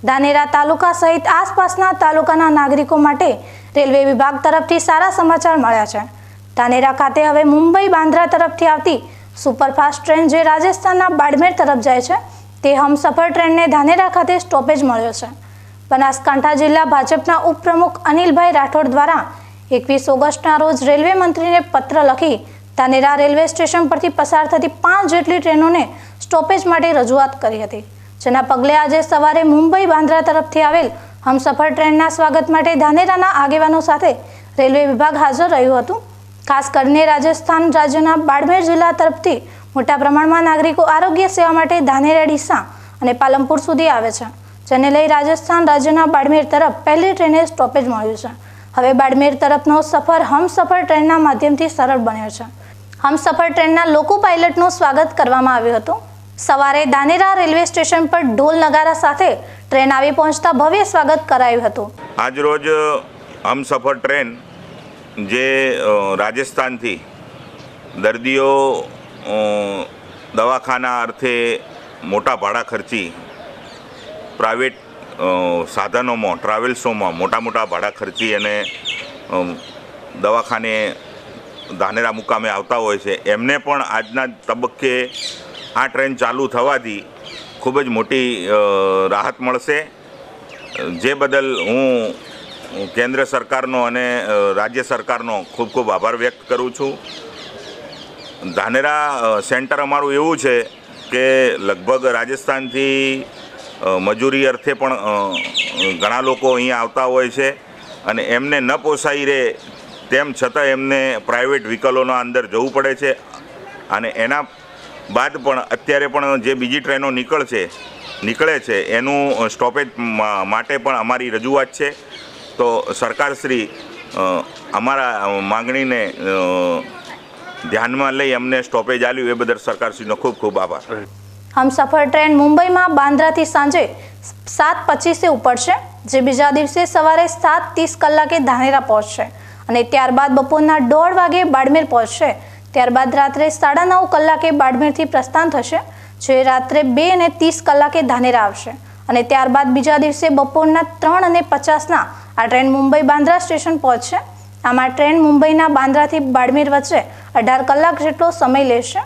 ધાનેરા તાલુકા સહિત આસપાસના તાલુકાના નાગરિકો માટે રેલવે વિભાગ તરફથી સારા સમાચાર મળ્યા છે। ધાનેરા ખાતે હવે મુંબઈ બાંદ્રા તરફથી આવતી સુપરફાસ્ટ ટ્રેન જે રાજસ્થાનના બાડમેર તરફ જાય છે તે હમસફર ટ્રેનને ધાનેરા ખાતે સ્ટોપેજ મળ્યો છે। બનાસકાંઠા જિલ્લા ભાજપના ઉપપ્રમુખ અનિલભાઈ રાઠોડ દ્વારા 21 ઓગસ્ટના રોજ રેલવે મંત્રીને પત્ર લખી ધાનેરા રેલવે સ્ટેશન પરથી પસાર થતી 5 જેટલી ટ્રેનોને સ્ટોપેજ માટે રજૂઆત કરી હતી, જેના પગલે આજે સવારે મુંબઈ બાંદ્રા તરફથી આવેલ હમસફર ટ્રેનના સ્વાગત માટે ધાનેરાના આગેવાનો સાથે રેલવે વિભાગ હાજર રહ્યું હતું। ખાસ કરીને રાજસ્થાન રાજ્યના બાડમેર જિલ્લા તરફથી મોટા પ્રમાણમાં નાગરિકો આરોગ્ય સેવા માટે ધાનેરા ડીસા અને પાલનપુર સુધી આવે છે, જેને લઈ રાજસ્થાન રાજ્યના બાડમેર તરફ પહેલી ટ્રેને સ્ટોપેજ મળ્યું છે। હવે બાડમેર તરફનો સફર હમસફર ટ્રેનના માધ્યમથી સરળ બન્યો છે। હમસફર ટ્રેનના લોકો પાયલટનું સ્વાગત કરવામાં આવ્યું હતું। સવારે ધાનેરા રેલવે સ્ટેશન પર ઢોલ નગારા સાથે ટ્રેન આવી પહોંચતા ભવ્ય સ્વાગત કરાયું હતું। આજ રોજ હમસફર ટ્રેન જે રાજસ્થાનથી દર્દીઓ દવાખાના અર્થે મોટા ભાડા ખર્ચી પ્રાઇવેટ સાધનોમાં ટ્રાવેલ્સોમાં મોટા ભાડા ખર્ચી અને દવાખાને ધાનેરા મુકામે આવતા હોય છે, એમને પણ આજના તબક્કે આ ટ્રેન ચાલુ થવાથી ખૂબ જ મોટી રાહત મળશે, જે બદલ હું કેન્દ્ર સરકારનો અને રાજ્ય સરકારનો ખૂબ આભાર વ્યક્ત કરું છું। ધાનેરા સેન્ટર અમારું એવું છે કે લગભગ રાજસ્થાનથી મજૂરી અર્થે પણ ઘણા લોકો અહીંયા આવતા હોય છે અને એમને ન પોસાઈ રહે તેમ છતાં એમને પ્રાઇવેટ વ્હીકલોના અંદર જવું પડે છે અને એના બાદ પણ અત્યારે પણ જે બીજી ટ્રેનો નીકળે છે એનું સ્ટોપેજ માટે પણ અમારી રજૂઆત છે। તો સરકારશ્રી અમારા માંગણીને ધ્યાનમાં લઈ અમને સ્ટોપેજ આપ્યું એ બદલ સરકારશ્રીનો ખૂબ આભાર। હમસફર ટ્રેન મુંબઈમાં બાંદ્રાથી સાંજે 7:25 ઉપડશે, જે બીજા દિવસે સવારે 7:30 કલાકે ધાનેરા પહોંચશે અને ત્યારબાદ બપોરના 1:30 વાગે બાડમેર પહોંચશે। ત્યારબાદ રાત્રે 9:30 કલાકે બાડમેરથી પ્રસ્થાન થશે, જે રાત્રે 2:30 કલાકે ધાનેરા આવશે અને ત્યારબાદ બીજા દિવસે બપોરના 3:50 આ ટ્રેન મુંબઈ બાંદ્રા સ્ટેશન પહોંચશે। આમાં ટ્રેન મુંબઈના બાંદ્રાથી બાડમેર વચ્ચે 18 કલાક જેટલો સમય લેશે।